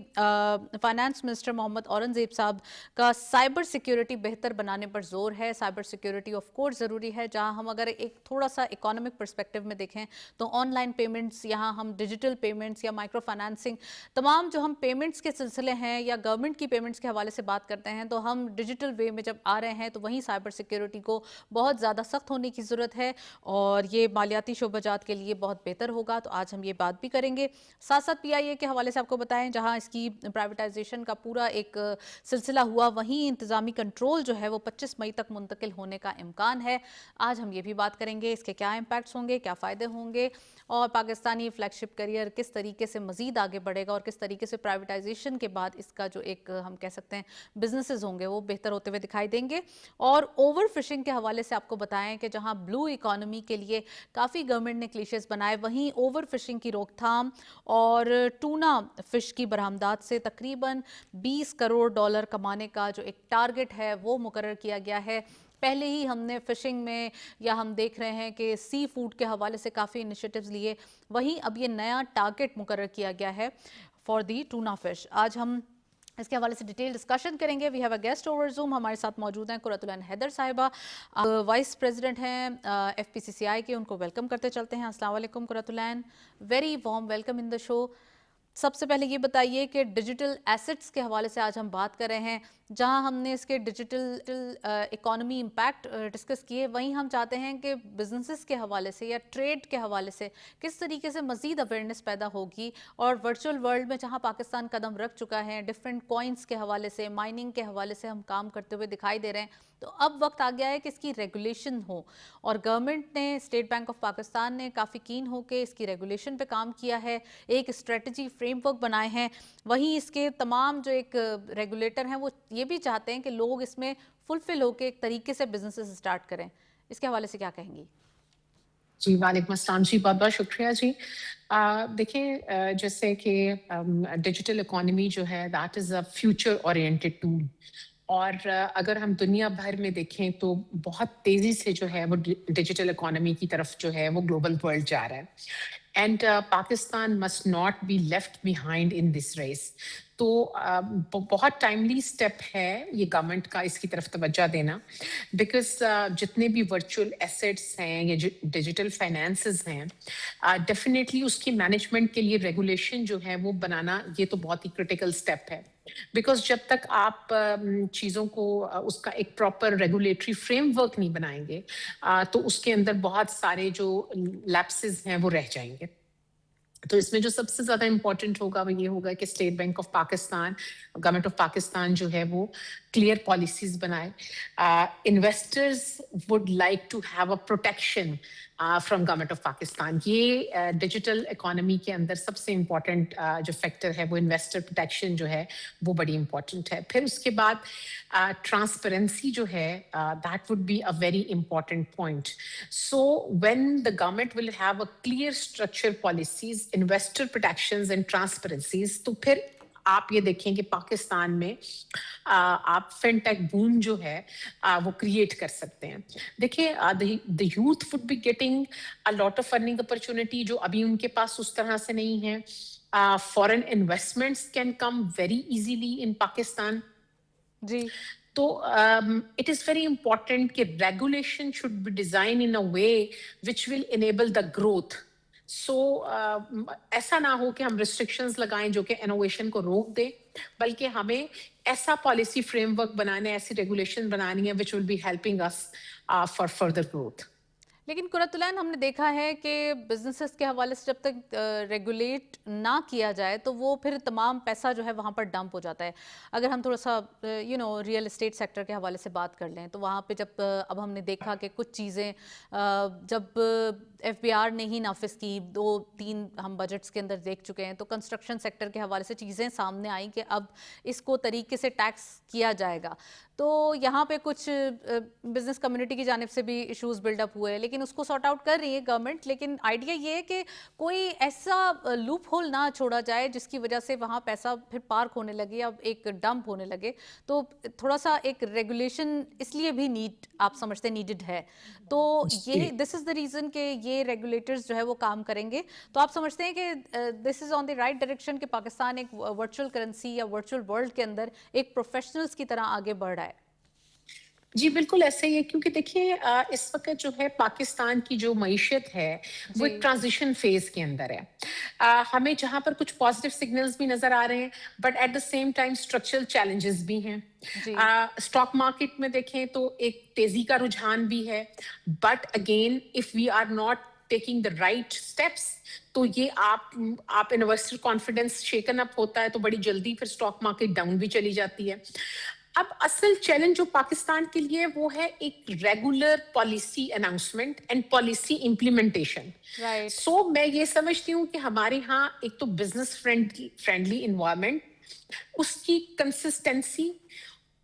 फाइनेंस मिनिस्टर मोहम्मद औरंगजेब साहब का साइबर सिक्योरिटी बेहतर बनाने पर जोर है। साइबर सिक्योरिटी ऑफ कोर्स ज़रूरी है। जहां हम अगर एक थोड़ा सा इकोनॉमिक पर्सपेक्टिव में देखें तो ऑनलाइन पेमेंट्स, यहाँ हम डिजिटल पेमेंट्स या माइक्रो फाइनेंसिंग, तमाम जो हम पेमेंट्स के सिलसिले हैं या गवर्नमेंट की पेमेंट्स के हवाले से बात करते हैं तो हम डिजिटल वे में जब आ रहे हैं तो वहीं साइबर सिक्योरिटी को बहुत ज़्यादा सख्त होने की ज़रूरत है और ये मालियाती शोबाजात के लिए बहुत बेहतर होगा। तो आज हम ये बात भी करेंगे। साथ साथ पीआईए के हवाले से आपको बताएं, जहां इसकी प्राइवेटाइजेशन का पूरा एक सिलसिला हुआ, वहीं इंतजामी कंट्रोल जो है वो 25 मई तक मुंतकिल होने का इम्कान है। आज हम ये भी बात करेंगे इसके क्या इम्पैक्ट्स होंगे, क्या फ़ायदे होंगे और पाकिस्तानी फ्लैगशिप करियर किस तरीके से मज़ीद आगे बढ़ेगा और किस तरीके से प्राइवेटाइजेशन के बाद इसका जो एक हम कह सकते हैं बिजनेसेस होंगे वो बेहतर होते हुए दिखाई देंगे। और ओवर फिशिंग के हवाले से आपको बताएं कि जहां ब्लू इकॉनमी के लिए काफ़ी गवर्नमेंट ने क्लीशेस बनाए, वहीं ओवर फिशिंग की रोकथाम और टूना फिश की बरामदात से तकरीबन 20 करोड़ डॉलर कमाने का जो एक टारगेट है वो मुकर्रर किया गया है। पहले ही हमने फिशिंग में या हम देख रहे हैं कि सी फूड के हवाले से काफ़ी इनिशिएटिव्स लिए, वहीं अब ये नया टारगेट मुकर्रर किया गया है फॉर दी टूना फिश। आज हम इसके हवाले से डिटेल डिस्कशन करेंगे। We have a guest over Zoom, हमारे साथ मौजूद हैं कुरतुलैन हैदर साहिबा, वाइस प्रेसिडेंट हैं FPCCI के। उनको वेलकम करते चलते हैं। अस्सलाम वालेकुम Qurratulain, very warm welcome in the show. सबसे पहले ये बताइए कि डिजिटल एसेट्स के हवाले से आज हम बात कर रहे हैं, जहां हमने इसके डिजिटल इकोनॉमी इम्पैक्ट डिस्कस किए, वहीं हम चाहते हैं कि बिजनेसेस के हवाले से या ट्रेड के हवाले से किस तरीके से मज़ीद अवेयरनेस पैदा होगी और वर्चुअल वर्ल्ड में जहां पाकिस्तान कदम रख चुका है, डिफरेंट कॉइन्स के हवाले से, माइनिंग के हवाले से हम काम करते हुए दिखाई दे रहे हैं, तो अब वक्त आ गया है कि इसकी रेगुलेशन हो और गवर्नमेंट ने, स्टेट बैंक ऑफ पाकिस्तान ने काफ़ी कीन हो के इसकी रेगुलेशन पे काम किया है, एक स्ट्रेटजी फ्रेमवर्क बनाए हैं। वहीं इसके तमाम जो एक रेगुलेटर हैं वो ये भी चाहते हैं कि लोग इसमें फुलफिल होकर एक तरीके से बिजनेसेस स्टार्ट करें। इसके हवाले से क्या कहेंगी? जी, वालेकुम अस्सलाम जी, बहुत बहुत शुक्रिया जी। देखिए, जैसे कि डिजिटल इकोनॉमी जो है that is a future oriented tool और अगर हम दुनिया भर में देखें तो बहुत तेज़ी से जो है वो डिजिटल इकोनॉमी की तरफ जो है वो ग्लोबल वर्ल्ड जा रहा है and Pakistan must not be left behind in this race. तो बहुत टाइमली स्टेप है ये गवर्नमेंट का इसकी तरफ तवज्जो देना, बिकॉज जितने भी वर्चुअल एसेट्स हैं या डिजिटल फाइनेंसेस हैं, डेफिनेटली उसकी मैनेजमेंट के लिए रेगुलेशन जो है वो बनाना ये तो बहुत ही क्रिटिकल स्टेप है। बिकॉज जब तक आप चीज़ों को उसका एक प्रॉपर रेगुलेटरी फ्रेमवर्क नहीं बनाएंगे तो उसके अंदर बहुत सारे जो लैप्सेस हैं वो रह जाएंगे। तो इसमें जो सबसे ज्यादा इम्पोर्टेंट होगा वो ये होगा कि state bank of Pakistan, government of Pakistan जो है वो क्लियर पॉलिसीज बनाए. Investors would like to have a protection from government of Pakistan. ये डिजिटल इकोनॉमी के अंदर सबसे इम्पोर्टेंट जो फैक्टर है वो इन्वेस्टर प्रोटेक्शन जो है वो बड़ी इम्पोर्टेंट है. फिर उसके बाद ट्रांसपेरेंसी जो है that would be a very important point. So when the government will have a clear structure policies, investor protections and transparencies, तो फिर आप ये देखें कि पाकिस्तान में आप फिनटेक बूम जो है वो क्रिएट कर सकते हैं. देखिए the youth would be getting a lot of earning opportunity जो अभी उनके पास उस तरह से नहीं है. Foreign investments can come very easily in Pakistan. जी. तो इट इज वेरी इंपॉर्टेंट कि regulation should be design in a way which will enable the growth. So ऐसा ना हो कि हम रिस्ट्रिक्शंस लगाएं जो कि इनोवेशन को रोक दे, बल्कि हमें ऐसा पॉलिसी फ्रेमवर्क बनाना है, ऐसी रेगुलेशन बनानी है which will be helping us for further growth. लेकिन कुरतुलैन हमने देखा है कि बिजनेसेस के हवाले से जब तक रेगुलेट ना किया जाए तो वो फिर तमाम पैसा जो है वहाँ पर डंप हो जाता है. अगर हम थोड़ा सा रियल एस्टेट सेक्टर के हवाले से बात कर लें तो वहाँ पे जब अब हमने देखा कि कुछ चीज़ें जब FBR ने ही नाफिज की, 2-3 हम बजट्स के अंदर देख चुके हैं, तो कंस्ट्रक्शन सेक्टर के हवाले से चीज़ें सामने आई कि अब इसको तरीके से टैक्स किया जाएगा. तो यहाँ पे कुछ बिजनेस कम्युनिटी की जानिब से भी इश्यूज बिल्डअप हुए, लेकिन उसको सॉर्ट आउट कर रही है गवर्नमेंट. लेकिन आइडिया ये है कि कोई ऐसा लूप होल ना छोड़ा जाए जिसकी वजह से वहाँ पैसा फिर पार्क होने लगे, अब एक डंप होने लगे. तो थोड़ा सा एक रेगुलेशन इसलिए भी आप समझते नीडेड है. तो ये दिस इज़ द रीज़न कि ये रेगुलेटर्स जो है वो काम करेंगे. तो आप समझते हैं कि this is on the right direction कि पाकिस्तान एक वर्चुअल करेंसी या वर्चुअल वर्ल्ड के अंदर एक प्रोफेशनल्स की तरह आगे बढ़ रहा है. जी बिल्कुल ऐसे ही है, क्योंकि देखिए इस वक्त जो है पाकिस्तान की जो मईशत है वो एक ट्रांजिशन फेज के अंदर है. हमें जहां पर कुछ पॉजिटिव सिग्नल्स भी नजर आ रहे हैं, but at the same time structural challenges भी हैं. स्टॉक मार्केट में देखें तो एक तेजी का रुझान भी है, but again if we are not taking the right steps तो ये आप इन्वेस्टर कॉन्फिडेंस शेकन अप होता है तो बड़ी जल्दी फिर स्टॉक मार्केट डाउन भी चली जाती है. अब असल चैलेंज जो पाकिस्तान के लिए वो है एक regular policy announcement and policy implementation. So मैं ये समझती हूँ कि हमारे यहाँ एक तो बिजनेस फ्रेंडली इन्वायरमेंट, उसकी कंसिस्टेंसी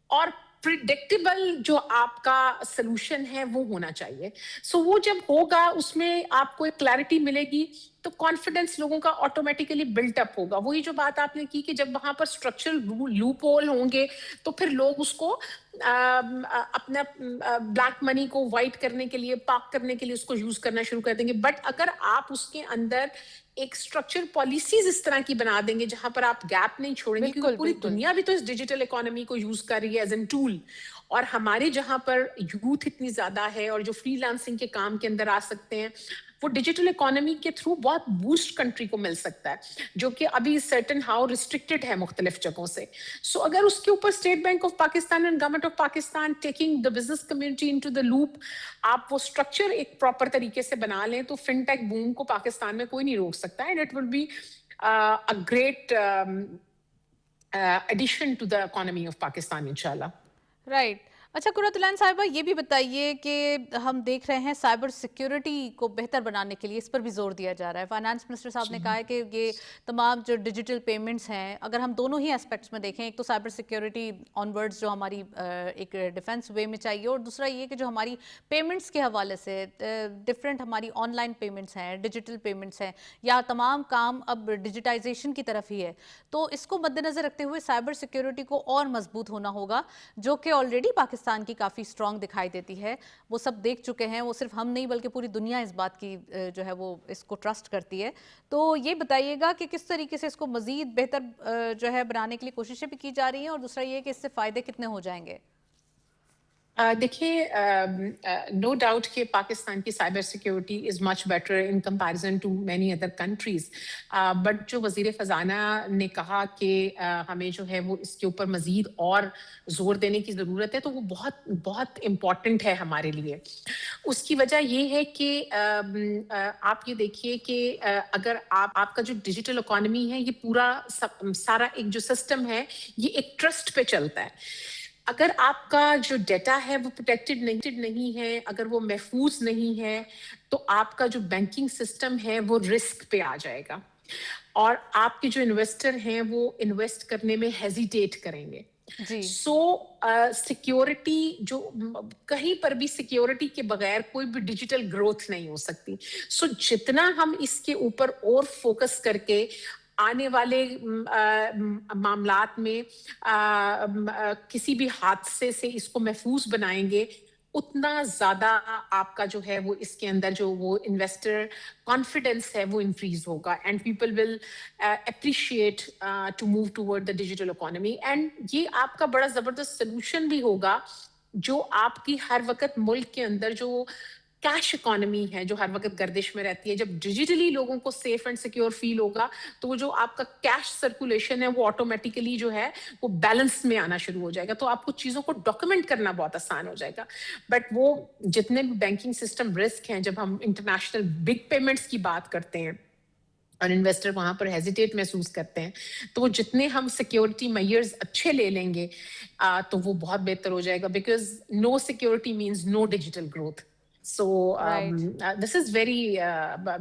और प्रिडिक्टेबल जो आपका सोल्यूशन है वो होना चाहिए. सो वो जब होगा उसमें आपको एक क्लैरिटी मिलेगी तो कॉन्फिडेंस लोगों का ऑटोमेटिकली बिल्ट अप होगा. वही जो बात आपने की कि जब वहां पर स्ट्रक्चरल लूप होल होंगे तो फिर लोग उसको अपना ब्लैक मनी को वाइट करने के लिए, पार्क करने के लिए उसको यूज करना शुरू कर देंगे. बट अगर आप उसके अंदर एक स्ट्रक्चर पॉलिसीज इस तरह की बना देंगे जहां पर आप गैप नहीं छोड़ेंगे, क्योंकि पूरी दुनिया भी तो इस डिजिटल इकोनॉमी को यूज कर रही है एज एन टूल, और हमारे जहां पर यूथ इतनी ज्यादा है और जो फ्रीलांसिंग के काम के अंदर आ सकते हैं वो डिजिटल इकोनॉमी के थ्रू बहुत बूस्ट कंट्री को मिल सकता है, जो कि अभी सर्टन हाउ रिस्ट्रिक्टेड है मुख्तलिफ जगहों से. सो अगर उसके ऊपर state bank of Pakistan and government of Pakistan taking the business community into the loop, आप वो स्ट्रक्चर एक प्रॉपर तरीके से बना लें तो फिनटेक बूम को पाकिस्तान में कोई नहीं रोक सकता. And it will be a great addition to the economy of Pakistan इंशाल्लाह. राइट. अच्छा कुरतुलैन साहिबा, ये भी बताइए कि हम देख रहे हैं साइबर सिक्योरिटी को बेहतर बनाने के लिए इस पर भी जोर दिया जा रहा है. फाइनेंस मिनिस्टर साहब ने कहा है कि ये तमाम जो डिजिटल पेमेंट्स हैं, अगर हम दोनों ही एस्पेक्ट्स में देखें, एक तो साइबर सिक्योरिटी ऑनवर्ड्स जो हमारी एक डिफेंस वे में चाहिए, और दूसरा ये कि जो हमारी पेमेंट्स के हवाले से डिफरेंट हमारी ऑनलाइन पेमेंट्स हैं, डिजिटल पेमेंट्स हैं, या तमाम काम अब डिजिटाइजेशन की तरफ ही है. तो इसको मद्देनज़र रखते हुए साइबर सिक्योरिटी को और मजबूत होना होगा, जो कि ऑलरेडी पाकिस्तान की काफ़ी स्ट्रॉन्ग दिखाई देती है. वो सब देख चुके हैं, वो सिर्फ हम नहीं बल्कि पूरी दुनिया इस बात की जो है वो इसको ट्रस्ट करती है. तो ये बताइएगा कि किस तरीके से इसको मज़ीद बेहतर जो है बनाने के लिए कोशिशें भी की जा रही हैं, और दूसरा ये कि इससे फ़ायदे कितने हो जाएंगे. देखिए नो डाउट कि पाकिस्तान की cyber security is much better in comparison to many other countries, but जो वजीर खजाना ने कहा कि हमें जो है वो इसके ऊपर मजीद और जोर देने की ज़रूरत है, तो वो बहुत बहुत इम्पॉर्टेंट है हमारे लिए। उसकी वजह ये है कि आप ये देखिए कि अगर आपका जो डिजिटल इकोनॉमी है, ये पूरा सारा एक जो सिस्टम है, ये एक ट्रस्ट पे चलता है। अगर आपका जो डेटा है वो प्रोटेक्टेड नहीं है, अगर वो महफूज नहीं है, तो आपका जो बैंकिंग सिस्टम है वो रिस्क पे आ जाएगा और आपके जो इन्वेस्टर हैं वो इन्वेस्ट करने में हेजिटेट करेंगे। जी सो सिक्योरिटी जो कहीं पर भी सिक्योरिटी के बगैर कोई भी डिजिटल ग्रोथ नहीं हो सकती। सो जितना हम इसके ऊपर और फोकस करके आने वाले मामलात में किसी भी हादसे से इसको महफूज बनाएंगे, उतना ज्यादा आपका जो है वो इसके अंदर जो वो इन्वेस्टर कॉन्फिडेंस है वो इंक्रीज होगा and people will appreciate to move toward the digital economy. And ये आपका बड़ा जबरदस्त सोल्यूशन भी होगा जो आपकी हर वक्त मुल्क के अंदर जो कैश इकोनॉमी है, जो हर वक्त गर्दिश में रहती है। जब डिजिटली लोगों को सेफ एंड सिक्योर फील होगा, तो वो जो आपका कैश सर्कुलेशन है वो ऑटोमेटिकली जो है वो बैलेंस में आना शुरू हो जाएगा, तो आपको चीजों को डॉक्यूमेंट करना बहुत आसान हो जाएगा। बट वो जितने भी बैंकिंग सिस्टम रिस्क हैं, जब हम इंटरनेशनल बिग पेमेंट्स की बात करते हैं और इन्वेस्टर वहां पर हेजिटेट महसूस करते हैं, तो वो जितने हम सिक्योरिटी मेजर्स अच्छे ले लेंगे तो वो बहुत बेहतर हो जाएगा, because no security means no digital growth. So this is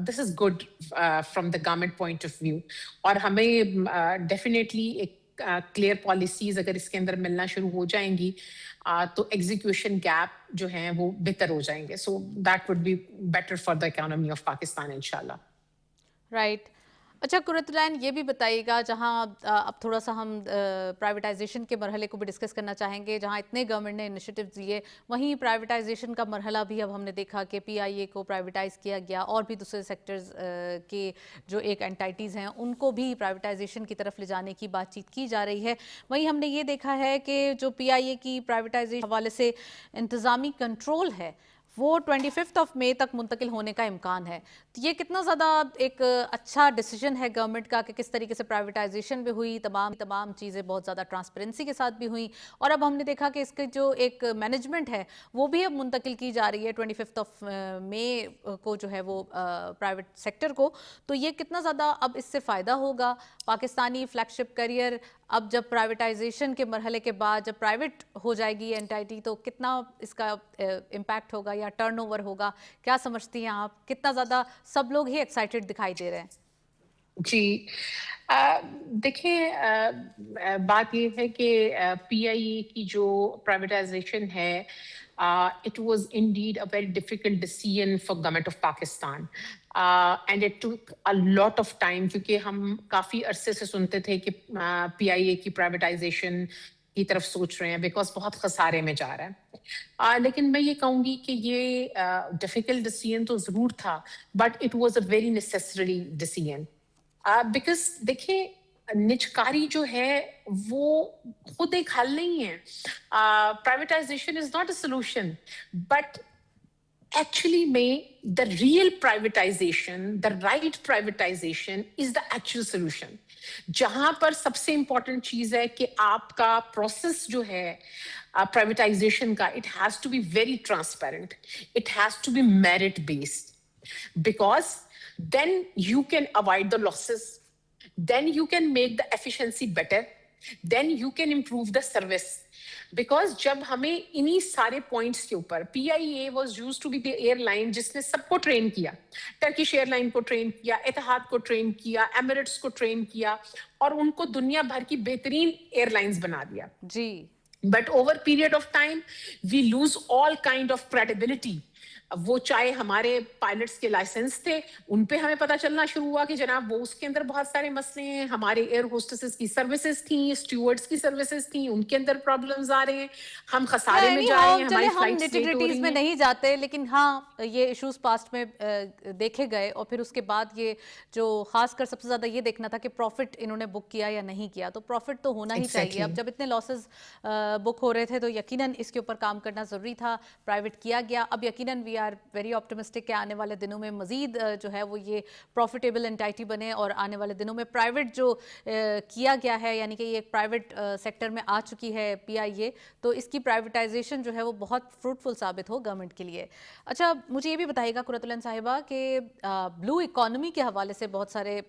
this is good from the government point of view. और हमें definitely एक clear policies अगर इसके अंदर मिलना शुरू हो जाएंगी तो execution gap जो हैं वो बेहतर हो जाएंगे. So that would be better for the economy of Pakistan inshallah. Right अच्छा कुरतुलैन, ये भी बताइएगा, जहाँ अब थोड़ा सा हम प्राइवेटाइजेशन के मरहले को भी डिस्कस करना चाहेंगे। जहाँ इतने गवर्नमेंट ने इनिशिएटिव दिए, वहीं प्राइवेटाइजेशन का मरहला भी अब हमने देखा कि पीआईए को प्राइवेटाइज किया गया और भी दूसरे सेक्टर्स के जो एक एंटाइटीज़ हैं उनको भी प्राइवेटाइजेशन की तरफ ले जाने की बातचीत की जा रही है। वहीं हमने ये देखा है कि जो पीआईए की प्राइवेटाइजेशन हवाले से इंतज़ामी कंट्रोल है वो 25 मई तक मुंतकिल होने का इम्कान है। तो ये कितना ज़्यादा एक अच्छा डिसीजन है गवर्नमेंट का कि किस तरीके से प्राइवेटाइजेशन भी हुई, तमाम चीज़ें बहुत ज़्यादा ट्रांसपेरेंसी के साथ भी हुई, और अब हमने देखा कि इसके जो एक मैनेजमेंट है वो भी अब मुंतकिल की जा रही है 25 मई को जो है वो प्राइवेट सेक्टर को। तो ये कितना ज़्यादा अब इससे फ़ायदा होगा पाकिस्तानी फ्लैगशिप करियर अब जब प्राइवेटाइजेशन के मरहले के बाद जब प्राइवेट हो जाएगी एंटाइटी, तो कितना इसका इम्पैक्ट होगा या टर्नओवर होगा? क्या समझती हैं आप? कितना ज़्यादा सब लोग ही एक्साइटेड दिखाई दे रहे हैं? जी देखिए बात ये है कि पीआईए की जो प्राइवेटाइजेशन है, it was indeed a very difficult decision for government of Pakistan, and it took a lot of time, क्योंकि हम काफी अरसे से सुनते थे कि पीआईए की प्राइवेटाइजेशन की तरफ सोच रहे हैं बिकॉज बहुत खसारे में जा रहा है। लेकिन मैं ये कहूंगी कि ये डिफिकल्ट डिसीजन तो जरूर था, but it was a very necessary decision, because देखिए निजकारी जो है वो खुद एक हल नहीं है। Privatisation is not a solution, but actually the real privatization, the right privatization is the actual solution. जहां पर सबसे इंपॉर्टेंट चीज है कि आपका प्रोसेस जो है प्राइवेटाइजेशन का, it has to be very transparent, it has to be merit based, because then you can avoid the losses, then you can make the efficiency better, then you can improve the service. Because जब हमें इन्हीं सारे points के ऊपर, PIA was used to be the airline जिसने सबको train किया, Turkish airline को ट्रेन किया, एतिहाद को ट्रेन किया, एमिरेट्स को ट्रेन किया और उनको दुनिया भर की बेहतरीन एयरलाइंस बना दिया जी। But over a period of time, we lose all kind of credibility वो चाहे हमारे पायलट्स के लाइसेंस थे, उन पे हमें पता चलना शुरू हुआ कि जनाब वो उसके अंदर बहुत सारे मसले हैं, हमारे एयर होस्टेसेस की सर्विसेज थी, स्टीवर्ड्स की सर्विसेज थी, उनके अंदर प्रॉब्लम्स आ रहे हैं, हम खसारे में जा रहे हैं, हमारी हम फ्लाइट्स लेट हो निटिग्रिटीज रही में हैं। नहीं जाते, लेकिन हाँ ये इश्यूज पास्ट में देखे गए और फिर उसके बाद ये जो खासकर सबसे ज्यादा ये देखना था कि प्रॉफिट इन्होंने बुक किया या नहीं किया, तो प्रॉफिट तो होना ही चाहिए। अब जब इतने लॉसेस बुक हो रहे थे तो यकीनन इसके ऊपर काम करना जरूरी था, प्राइवेट किया गया। अब यकीनन वी आर वेरी ऑप्टिमिस्टिक कि आने वाले दिनों में मजीद जो है वो ये प्रॉफिटेबल एंटाइटी बने और आने वाले दिनों में प्राइवेट जो किया गया है, यानी कि ये एक प्राइवेट सेक्टर में आ चुकी है PIA, तो इसकी प्राइवेटाइजेशन जो है वो बहुत फ्रूटफुल साबित हो गवर्नमेंट के लिए। अच्छा, मुझे ये भी बताइएगा कुरतुलन साहिबा कि ब्लू इकॉनमी के हवाले से बहुत सारे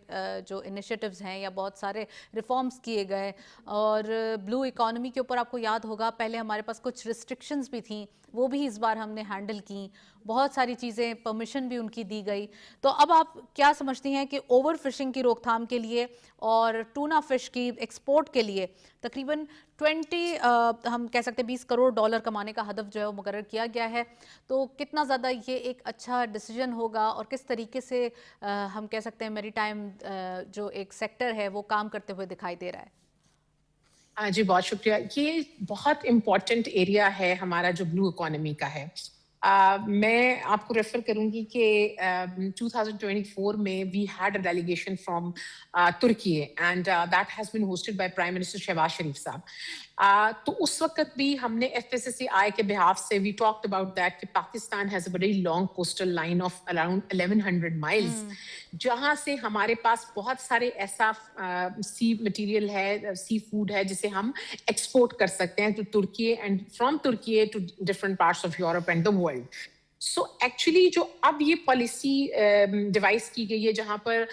जो इनिशिएटिव्स हैं या बहुत सारे रिफॉर्म्स किए गए, और ब्लू इकॉनमी के ऊपर आपको याद होगा पहले हमारे पास कुछ रिस्ट्रिक्शंस भी थी, वो भी इस बार हमने हैंडल की, बहुत सारी चीज़ें परमिशन भी उनकी दी गई। तो अब आप क्या समझती हैं कि ओवर फिशिंग की रोकथाम के लिए और टूना फिश की एक्सपोर्ट के लिए तकरीबन 20 हम कह सकते हैं $20 करोड़ कमाने का हदफ जो है वो मुकर्रर किया गया है, तो कितना ज़्यादा ये एक अच्छा डिसीजन होगा और किस तरीके से हम कह सकते हैं मैरीटाइम जो एक सेक्टर है वो काम करते हुए दिखाई दे रहा है? जी बहुत शुक्रिया। ये बहुत इम्पोर्टेंट एरिया है हमारा जो ब्लू इकोनॉमी का है। मैं आपको रेफर करूंगी कि 2024 में we had a delegation from Turkey and that has been hosted by prime minister Shehbaz Sharif Sahab. तो उस वक्त भी हमने FSSAI के बिहाफ से वी टॉक्ड अबाउट दैट कि Pakistan has a very long coastal line of around 1100 miles, जहां से हमारे पास बहुत सारे ऐसा सी मटेरियल है, सी फूड है जिसे हम एक्सपोर्ट कर सकते हैं to Turkey and from Turkey to different parts of Europe and the world. So actually जो अब ये पॉलिसी डिवाइस की गई है जहां पर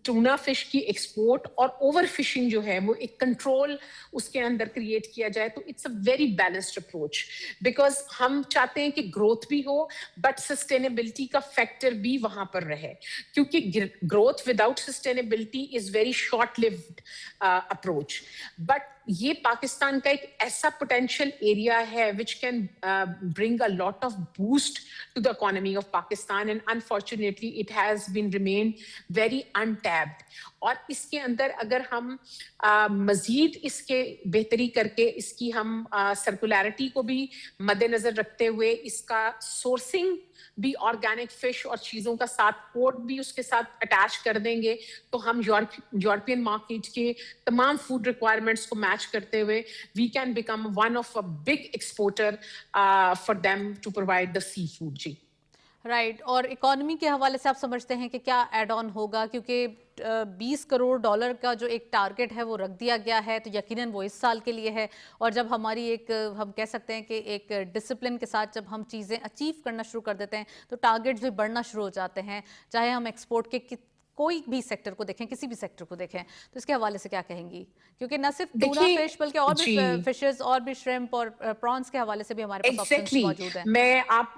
टूना फिश की एक्सपोर्ट और ओवर फिशिंग जो है वो एक कंट्रोल उसके अंदर क्रिएट किया जाए, तो it's a very balanced approach, because हम चाहते हैं कि ग्रोथ भी हो बट सस्टेनेबिलिटी का फैक्टर भी वहां पर रहे, क्योंकि growth without sustainability is very short lived approach. But ये पाकिस्तान का एक ऐसा पोटेंशियल एरिया है which can bring a lot of boost to the economy of Pakistan, and unfortunately it has been remain very untapped. और इसके अंदर अगर हम मजीद इसके बेहतरी करके इसकी हम सर्कुलैरिटी को भी मद्देनजर रखते हुए इसका सोर्सिंग भी ऑर्गेनिक फिश और चीजों का साथ पोर्ट भी उसके साथ अटैच कर देंगे, तो हम यूरोपियन मार्केट के तमाम फूड रिक्वायरमेंट्स को मैच करते हुए we can become one of a big exporter for them to provide the seafood. जी राइट। और इकॉनमी के हवाले से आप समझते हैं कि क्या एड ऑन होगा, क्योंकि $20 करोड़ का जो एक टारगेट है वो रख दिया गया है, तो यकीनन वो इस साल के लिए है, और जब हमारी एक हम कह सकते हैं कि एक डिसिप्लिन के साथ जब हम चीज़ें अचीव करना शुरू कर देते हैं तो टारगेट्स भी बढ़ना शुरू हो जाते हैं, चाहे हम एक्सपोर्ट के कोई भी सेक्टर को देखें, किसी भी सेक्टर को देखें। तो इसके हवाले से क्या कहेंगी, क्योंकि न सिर्फ टूना फिश बल्कि और भी फिशेस और भी श्रिम्प और प्रॉन्स के हवाले से भी हमारे पास ऑप्शंस मौजूद हैं।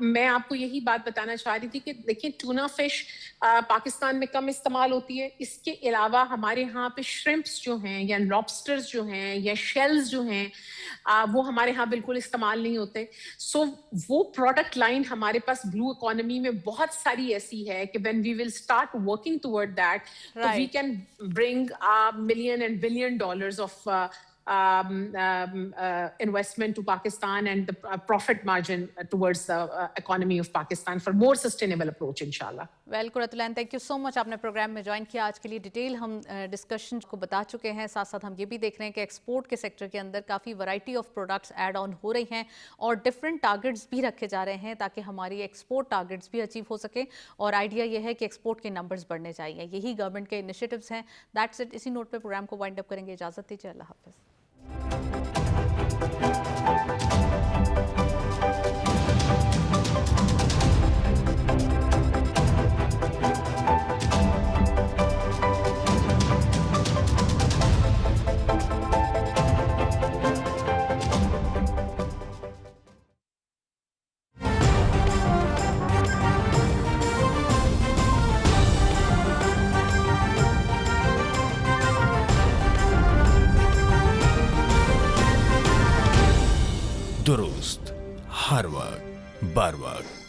मैं आपको यही बात बताना चाह रही थी कि देखिए टूना फिश पाकिस्तान में कम इस्तेमाल होती है, इसके अलावा हमारे यहाँ पे श्रिम्प्स जो हैं या लॉबस्टर्स जो हैं या शेल्स जो हैं वो हमारे यहाँ बिल्कुल इस्तेमाल नहीं होते। सो वो प्रोडक्ट लाइन हमारे पास ब्लू इकोनॉमी में बहुत सारी ऐसी है कि when we will start working toward that, so we can bring $1 and $billion of investment to Pakistan and the profit margin towards the economy of Pakistan for more sustainable approach, inshallah. Well, Qurratulain, thank you so much, आपने programme में join किया। आज के लिए detail हम discussion को बता चुके हैं, साथ साथ हम ये भी देख रहे हैं कि एक्सपोर्ट के सेक्टर के अंदर काफ़ी variety of products add on हो रही हैं और डिफरेंट टारगेट्स भी रखे जा रहे हैं ताकि हमारी एक्सपोर्ट टारगेट्स भी अचीव हो सके, और आइडिया ये है कि एक्सपोर्ट के नंबर्स बढ़ने चाहिए। यही गवर्नमेंट के इनिशिएटिव्स हैं। That's it. इसी नोट पे प्रोग्राम को वाइंड अप करेंगे। इजाज़त दीजिए। अल्लाह हाफ़िज़। दुरुस्त हर वक्त बार वक्त।